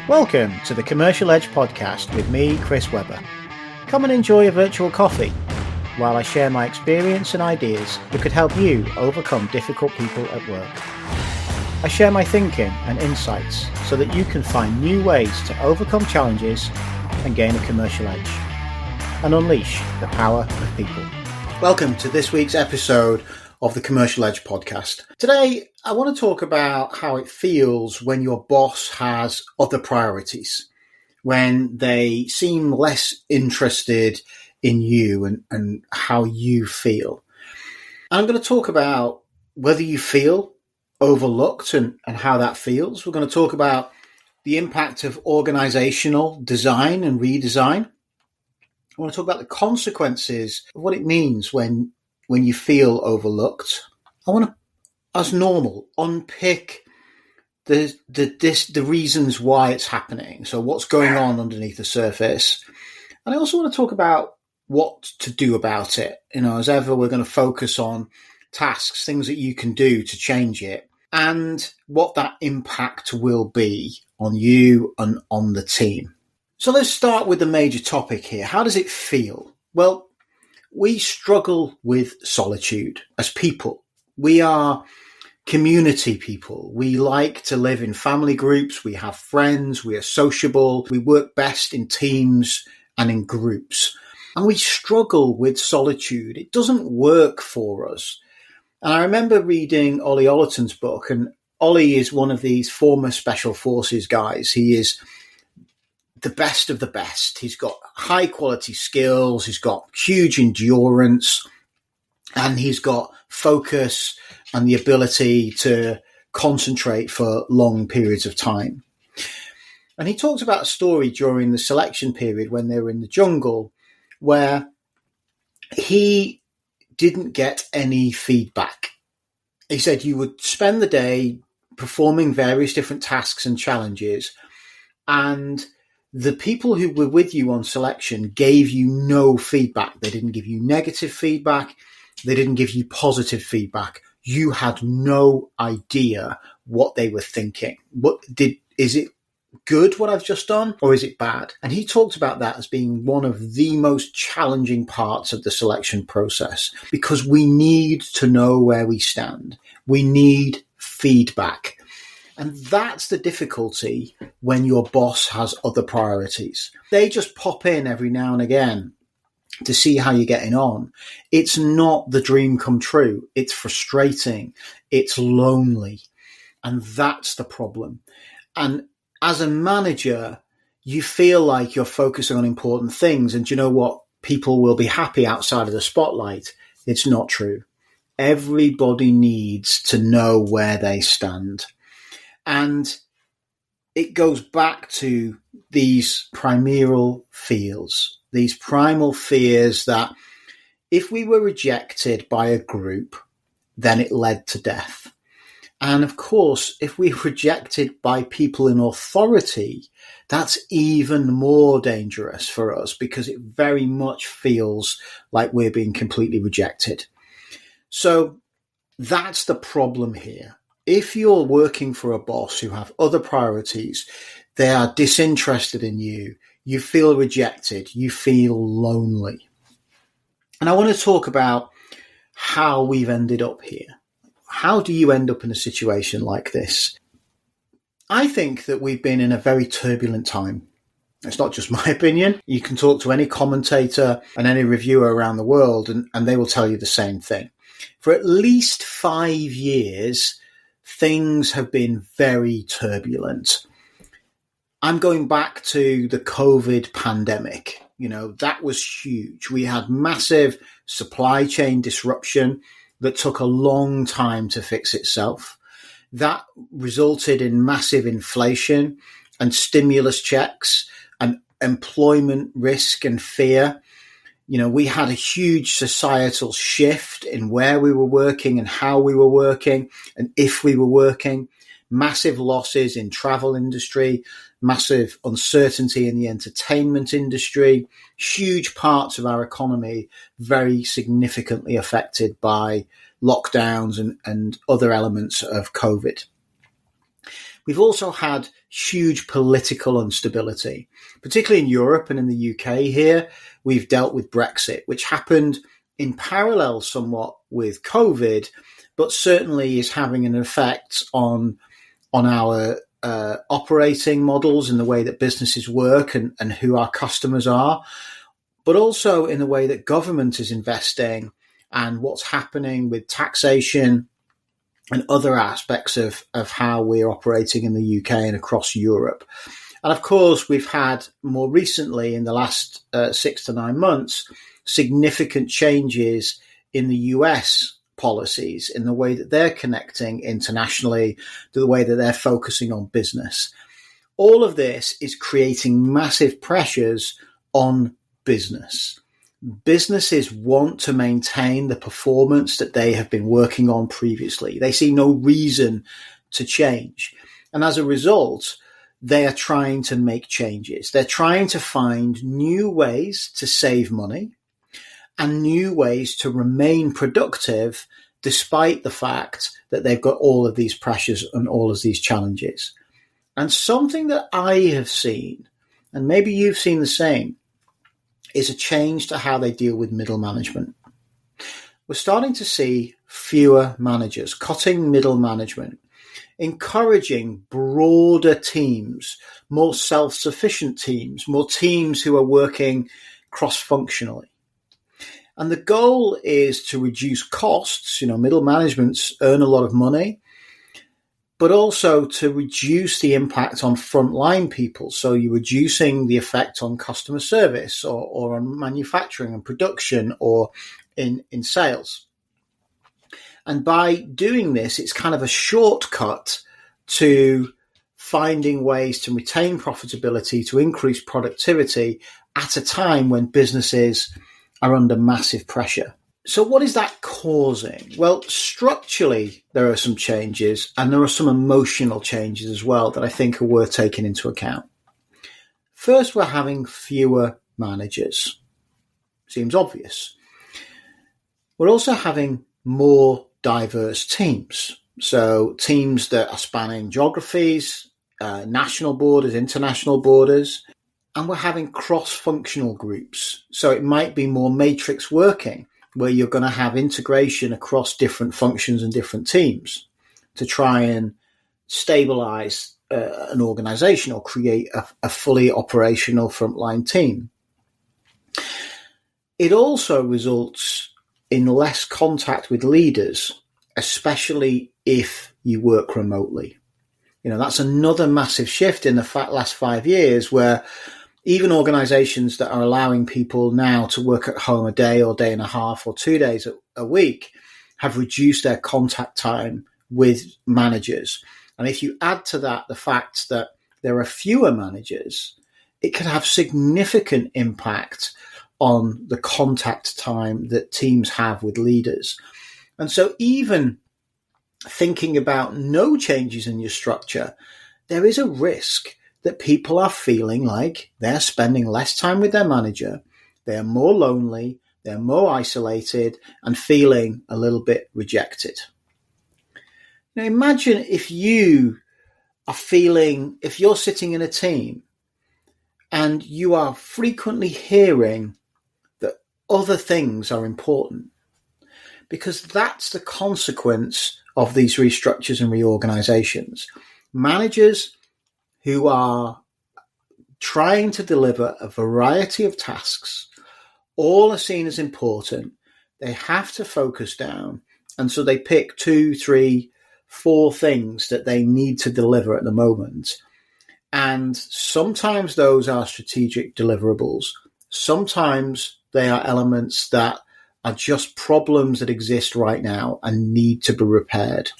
Welcome to the Commercial Edge podcast with me, Chris Webber. Come and enjoy a virtual coffee while I share my experience and ideas that could help you overcome difficult people at work. I share my thinking and insights so that you can find new ways to overcome challenges and gain a commercial edge and unleash the power of people. Welcome to this week's episode of the Commercial Edge podcast. Today, I want to talk about how it feels when your boss has other priorities, when they seem less interested in you and how you feel. I'm going to talk about whether you feel overlooked and how that feels. We're going to talk about the impact of organizational design and redesign. I want to talk about the consequences of what it means when you feel overlooked. I want to, as normal, unpick the reasons why it's happening. So what's going on underneath the surface. And I also want to talk about what to do about it. As ever, we're going to focus on tasks, things that you can do to change it, and what that impact will be on you and on the team. So let's start with the major topic here. How does it feel? Well, we struggle with solitude as people. We are community people. We like to live in family groups. We have friends. We are sociable. We work best in teams and in groups. And we struggle with solitude. It doesn't work for us. And I remember reading Ollie Ollerton's book, and Ollie is one of these former Special Forces guys. He is the best of the best. He's got high quality skills. He's got huge endurance, and he's got focus and the ability to concentrate for long periods of time. And he talked about a story during the selection period when they were in the jungle where he didn't get any feedback. He said you would spend the day performing various different tasks and challenges, and the people who were with you on selection gave you no feedback. They didn't give you negative feedback. They didn't give you positive feedback. You had no idea what they were thinking. Is it good what I've just done, or is it bad? And he talked about that as being one of the most challenging parts of the selection process, because we need to know where we stand. We need feedback. And that's the difficulty when your boss has other priorities. They just pop in every now and again to see how you're getting on. It's not the dream come true. It's frustrating. It's lonely. And that's the problem. And as a manager, you feel like you're focusing on important things. And you know what? People will be happy outside of the spotlight. It's not true. Everybody needs to know where they stand. And it goes back to these primal fears that if we were rejected by a group, then it led to death. And of course, if we're rejected by people in authority, that's even more dangerous for us because it very much feels like we're being completely rejected. So that's the problem here. If you're working for a boss who have other priorities, they are disinterested in you, you feel rejected, you feel lonely. And I want to talk about how we've ended up here. How do you end up in a situation like this? I think that we've been in a very turbulent time. It's not just my opinion. You can talk to any commentator and any reviewer around the world, and they will tell you the same thing. For at least 5 years, things have been very turbulent. I'm going back to the COVID pandemic. That was huge. We had massive supply chain disruption that took a long time to fix itself. That resulted in massive inflation and stimulus checks and employment risk and fear. We had a huge societal shift in where we were working and how we were working and if we were working, massive losses in travel industry, massive uncertainty in the entertainment industry, huge parts of our economy very significantly affected by lockdowns and other elements of COVID. We've also had huge political instability, particularly in Europe and in the UK here. We've dealt with Brexit, which happened in parallel somewhat with COVID, but certainly is having an effect on our operating models in the way that businesses work and who our customers are, but also in the way that government is investing and what's happening with taxation and other aspects of how we're operating in the UK and across Europe. And of course, we've had more recently, in the last 6 to 9 months, significant changes in the US policies, in the way that they're connecting internationally, to the way that they're focusing on business. All of this is creating massive pressures on business. Businesses want to maintain the performance that they have been working on previously. They see no reason to change. And as a result, they are trying to make changes. They're trying to find new ways to save money and new ways to remain productive despite the fact that they've got all of these pressures and all of these challenges. And something that I have seen, and maybe you've seen the same, is a change to how they deal with middle management. We're starting to see fewer managers, cutting middle management, encouraging broader teams, more self-sufficient teams, more teams who are working cross-functionally. And the goal is to reduce costs. Middle managements earn a lot of money, but also to reduce the impact on frontline people. So you're reducing the effect on customer service or on manufacturing and production or in sales. And by doing this, it's kind of a shortcut to finding ways to retain profitability, to increase productivity at a time when businesses are under massive pressure. So what is that causing? Well, structurally, there are some changes, and there are some emotional changes as well that I think are worth taking into account. First, we're having fewer managers. Seems obvious. We're also having more diverse teams. So teams that are spanning geographies, national borders, international borders, and we're having cross-functional groups. So it might be more matrix working, where you're going to have integration across different functions and different teams to try and stabilize an organization or create a fully operational frontline team. It also results in less contact with leaders, especially if you work remotely. That's another massive shift in the last 5 years, where even organizations that are allowing people now to work at home a day or day and a half or 2 days a week have reduced their contact time with managers. And if you add to that the fact that there are fewer managers, it could have significant impact on the contact time that teams have with leaders. And so even thinking about no changes in your structure, there is a risk that people are feeling like they're spending less time with their manager, they're more lonely, they're more isolated, and feeling a little bit rejected. Now imagine if you're sitting in a team and you are frequently hearing that other things are important, because that's the consequence of these restructures and reorganizations. Managers who are trying to deliver a variety of tasks, all are seen as important. They have to focus down. And so they pick 2, 3, 4 things that they need to deliver at the moment. And sometimes those are strategic deliverables. Sometimes they are elements that are just problems that exist right now and need to be repaired.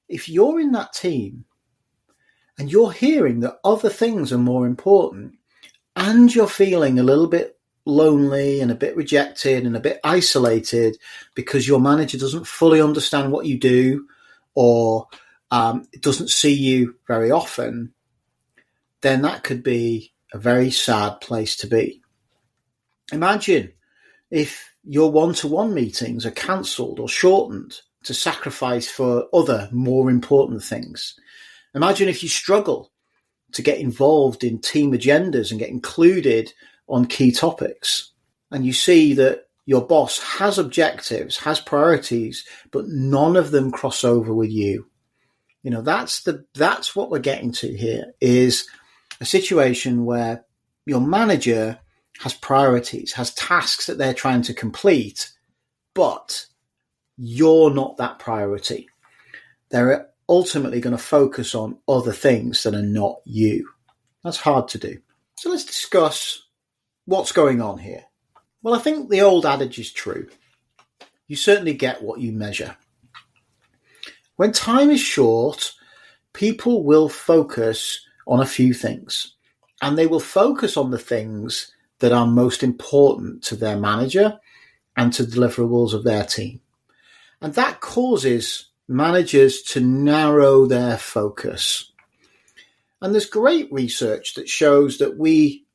If you're in that team, and you're hearing that other things are more important, and you're feeling a little bit lonely and a bit rejected and a bit isolated because your manager doesn't fully understand what you do or doesn't see you very often, then that could be a very sad place to be. Imagine if your one-to-one meetings are cancelled or shortened to sacrifice for other more important things. Imagine if you struggle to get involved in team agendas and get included on key topics, and you see that your boss has objectives, has priorities, but none of them cross over with you. That's what we're getting to here, is a situation where your manager has priorities, has tasks that they're trying to complete, but you're not that priority. They're ultimately going to focus on other things that are not you. That's hard to do. So let's discuss what's going on here. Well, I think the old adage is true. You certainly get what you measure. When time is short, people will focus on a few things, and they will focus on the things that are most important to their manager and to deliverables of their team. And that causes managers to narrow their focus. And there's great research that shows that we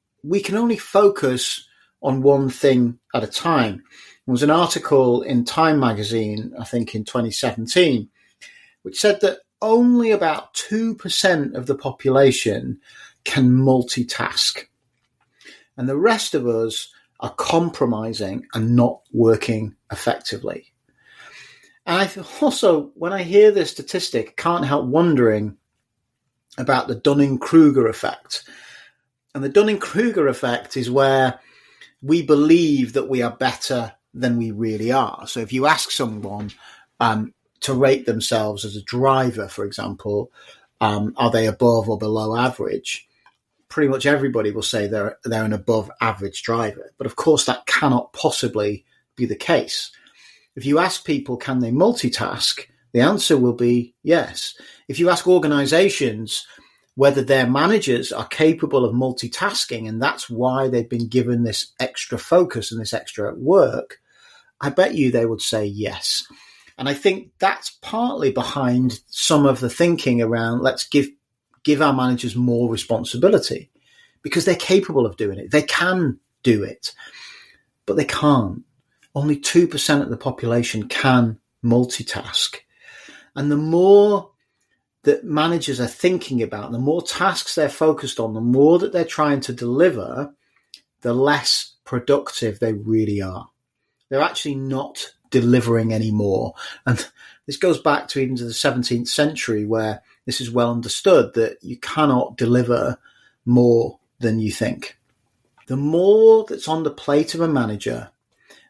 can only focus on one thing at a time. There was an article in Time magazine, I think in 2017, which said that only about 2% of the population can multitask. And the rest of us are compromising and not working effectively. And also, when I hear this statistic, I can't help wondering about the Dunning-Kruger effect. And the Dunning-Kruger effect is where we believe that we are better than we really are. So if you ask someone to rate themselves as a driver, for example, are they above or below average? Pretty much everybody will say they're an above average driver. But of course, that cannot possibly be the case. If you ask people, can they multitask? The answer will be yes. If you ask organizations whether their managers are capable of multitasking, and that's why they've been given this extra focus and this extra work, I bet you they would say yes. And I think that's partly behind some of the thinking around let's give our managers more responsibility, because they're capable of doing it. They can do it, but they can't. Only 2% of the population can multitask. And the more that managers are thinking about, the more tasks they're focused on, the more that they're trying to deliver, the less productive they really are. They're actually not delivering anymore. And this goes back to even to the 17th century, where this is well understood that you cannot deliver more than you think. The more that's on the plate of a manager,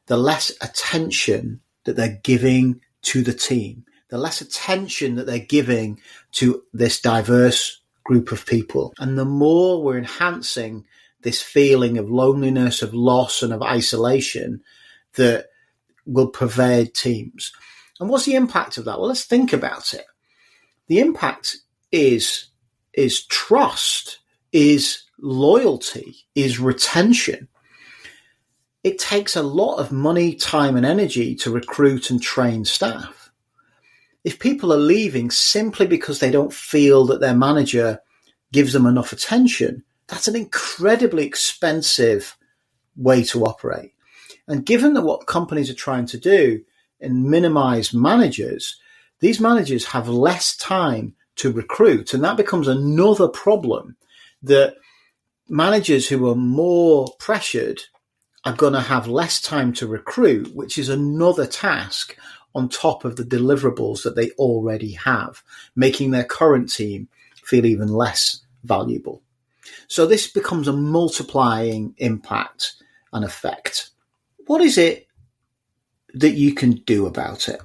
the less attention that they're giving to the team, the less attention that they're giving to this diverse group of people. And the more we're enhancing this feeling of loneliness, of loss, and of isolation that will pervade teams. And what's the impact of that? Well, let's think about it. The impact is trust, is loyalty, is retention. It takes a lot of money, time, and energy to recruit and train staff. If people are leaving simply because they don't feel that their manager gives them enough attention, that's an incredibly expensive way to operate. And given that what companies are trying to do and minimize managers, these managers have less time to recruit. And that becomes another problem, that managers who are more pressured are going to have less time to recruit, which is another task on top of the deliverables that they already have, making their current team feel even less valuable. So this becomes a multiplying impact and effect. What is it that you can do about it?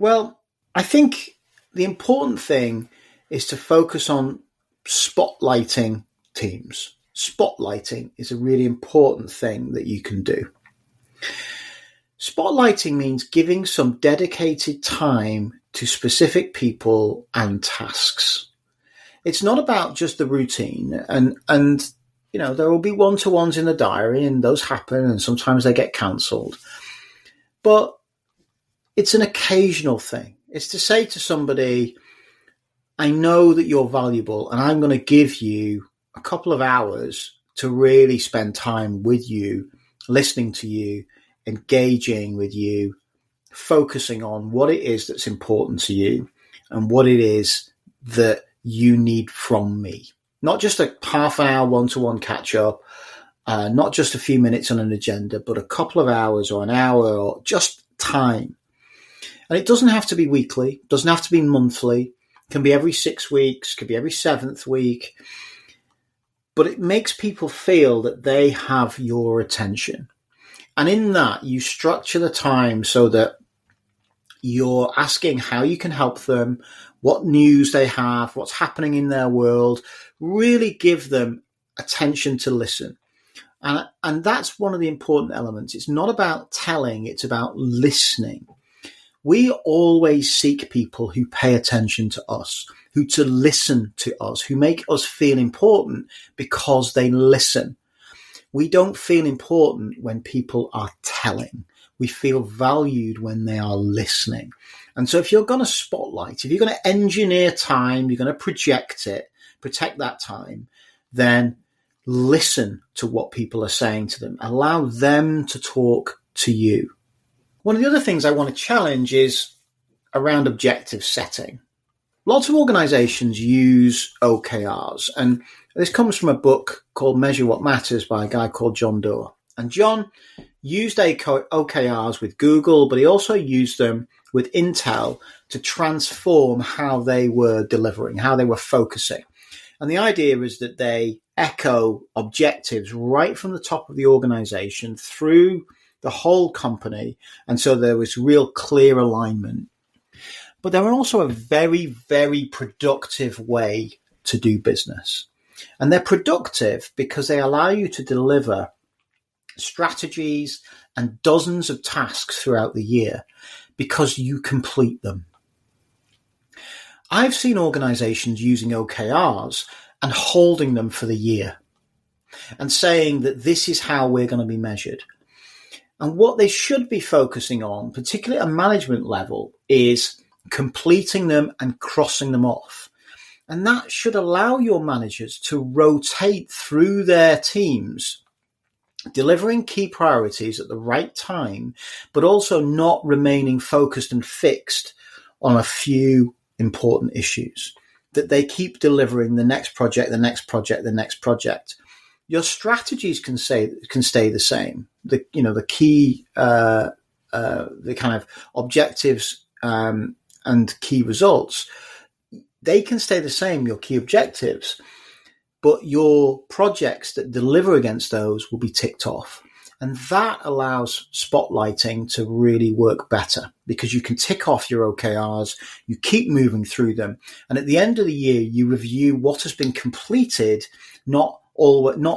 Well, I think the important thing is to focus on spotlighting teams. Spotlighting is a really important thing that you can do. Spotlighting means giving some dedicated time to specific people and tasks. It's not about just the routine, and you know, there will be one-to-ones in the diary, and those happen, and sometimes they get cancelled. But it's an occasional thing. It's to say to somebody, I know that you're valuable, and I'm going to give you a couple of hours to really spend time with you, listening to you, engaging with you, focusing on what it is that's important to you and what it is that you need from me. Not just a half an hour one-to-one catch up, not just a few minutes on an agenda, but a couple of hours or an hour or just time. And it doesn't have to be weekly, doesn't have to be monthly, it can be every 6 weeks, could be every 7th week. But it makes people feel that they have your attention. And in that, you structure the time so that you're asking how you can help them, what news they have, what's happening in their world. Really give them attention to listen. And that's one of the important elements. It's not about telling, it's about listening. We always seek people who pay attention to us, who to listen to us, who make us feel important because they listen. We don't feel important when people are telling. We feel valued when they are listening. And so if you're going to spotlight, if you're going to engineer time, you're going to project it, protect that time, then listen to what people are saying to them. Allow them to talk to you. One of the other things I want to challenge is around objective setting. Lots of organizations use OKRs, and this comes from a book called Measure What Matters by a guy called John Doerr. And John used OKRs with Google, but he also used them with Intel to transform how they were delivering, how they were focusing. And the idea is that they echo objectives right from the top of the organization through the whole company. And so there was real clear alignment. But they're also a very, very productive way to do business. And they're productive because they allow you to deliver strategies and dozens of tasks throughout the year because you complete them. I've seen organizations using OKRs and holding them for the year and saying that this is how we're going to be measured. And what they should be focusing on, particularly at a management level, is completing them and crossing them off. And that should allow your managers to rotate through their teams, delivering key priorities at the right time, but also not remaining focused and fixed on a few important issues. That they keep delivering the next project, the next project, the next project. Your strategies can stay the same. The key, the kind of objectives and key results, they can stay the same. Your key objectives, but your projects that deliver against those will be ticked off, and that allows spotlighting to really work better because you can tick off your OKRs, you keep moving through them, and at the end of the year, you review what has been completed, not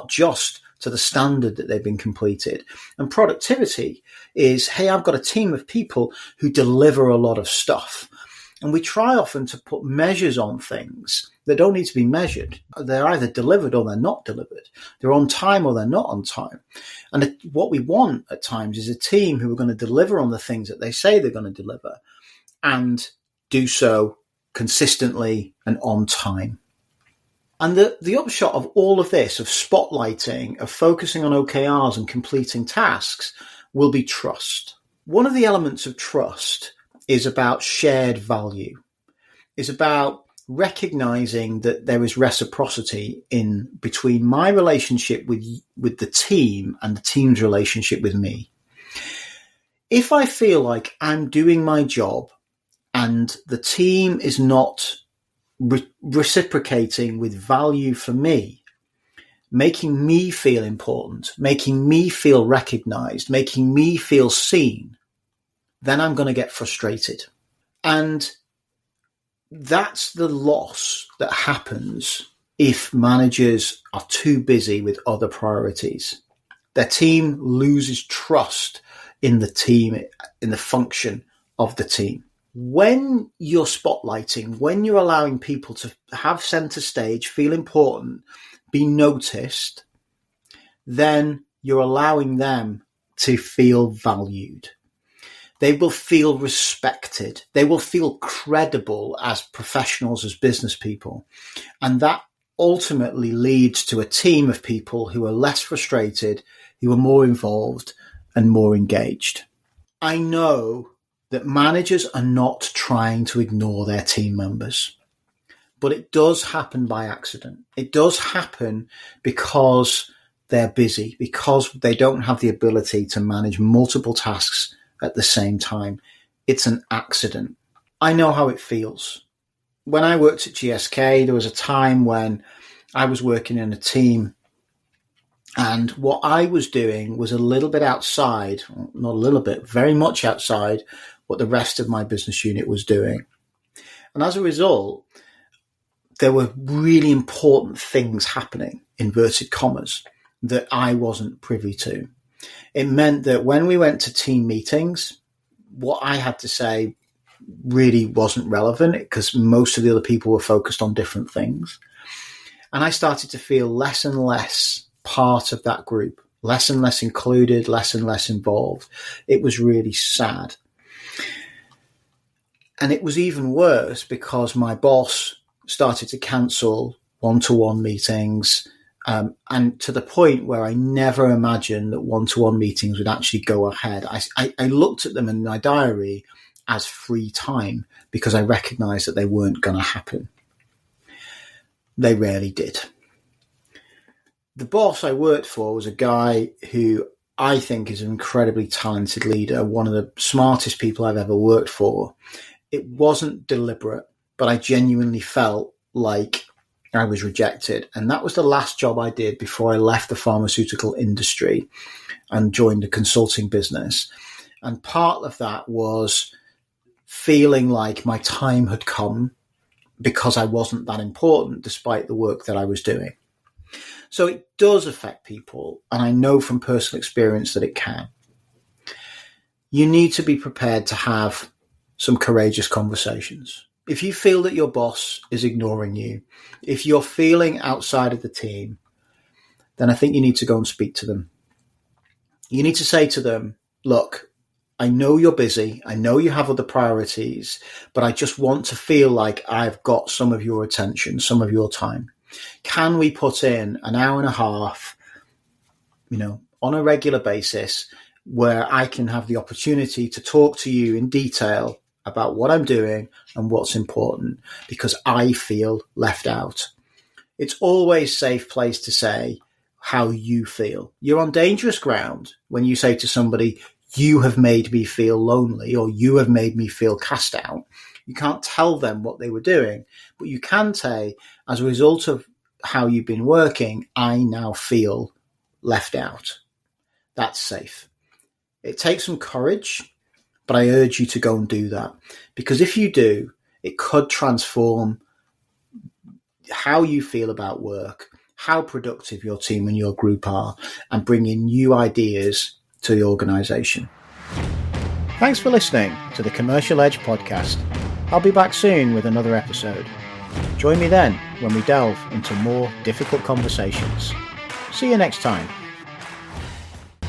just to the standard that they've been completed. And productivity is, hey, I've got a team of people who deliver a lot of stuff. And we try often to put measures on things that don't need to be measured. They're either delivered or they're not delivered. They're on time or they're not on time. And what we want at times is a team who are going to deliver on the things that they say they're going to deliver and do so consistently and on time. And the upshot of all of this, of spotlighting, of focusing on OKRs and completing tasks, will be trust. One of the elements of trust is about shared value, is about recognizing that there is reciprocity in between my relationship with the team and the team's relationship with me. If I feel like I'm doing my job and the team is not reciprocating with value for me, making me feel important, making me feel recognized, making me feel seen, then I'm going to get frustrated. And that's the loss that happens if managers are too busy with other priorities. Their team loses trust in the team, in the function of the team. When you're spotlighting, when you're allowing people to have center stage, feel important, be noticed, then you're allowing them to feel valued. They will feel respected. They will feel credible as professionals, as business people. And that ultimately leads to a team of people who are less frustrated, who are more involved and more engaged. I know that managers are not trying to ignore their team members, but it does happen by accident. It does happen because they're busy, because they don't have the ability to manage multiple tasks at the same time. It's an accident. I know how it feels. When I worked at GSK, there was a time when I was working in a team, and what I was doing was a little bit outside, not a little bit, very much outside what the rest of my business unit was doing. And as a result, there were really important things happening, inverted commas, that I wasn't privy to. It meant that when we went to team meetings, what I had to say really wasn't relevant because most of the other people were focused on different things. And I started to feel less and less part of that group, less and less included, less and less involved. It was really sad. And it was even worse because my boss started to cancel one-to-one meetings, and to the point where I never imagined that one-to-one meetings would actually go ahead. I looked at them in my diary as free time because I recognized that they weren't going to happen. They rarely did. The boss I worked for was a guy who I think is an incredibly talented leader, one of the smartest people I've ever worked for. It wasn't deliberate, but I genuinely felt like I was rejected. And that was the last job I did before I left the pharmaceutical industry and joined a consulting business. And part of that was feeling like my time had come because I wasn't that important despite the work that I was doing. So it does affect people, and I know from personal experience that it can. You need to be prepared to have some courageous conversations. If you feel that your boss is ignoring you, if you're feeling outside of the team, then I think you need to go and speak to them. You need to say to them, look, I know you're busy. I know you have other priorities, but I just want to feel like I've got some of your attention, some of your time. Can we put in an hour and a half, on a regular basis where I can have the opportunity to talk to you in detail about what I'm doing and what's important, because I feel left out. It's always a safe place to say how you feel. You're on dangerous ground when you say to somebody, you have made me feel lonely, or you have made me feel cast out. You can't tell them what they were doing, but you can say, as a result of how you've been working, I now feel left out. That's safe. It takes some courage, but I urge you to go and do that, because if you do, it could transform how you feel about work, how productive your team and your group are, and bring in new ideas to the organization. Thanks for listening to the Commercial Edge podcast. I'll be back soon with another episode. Join me then when we delve into more difficult conversations. See you next time.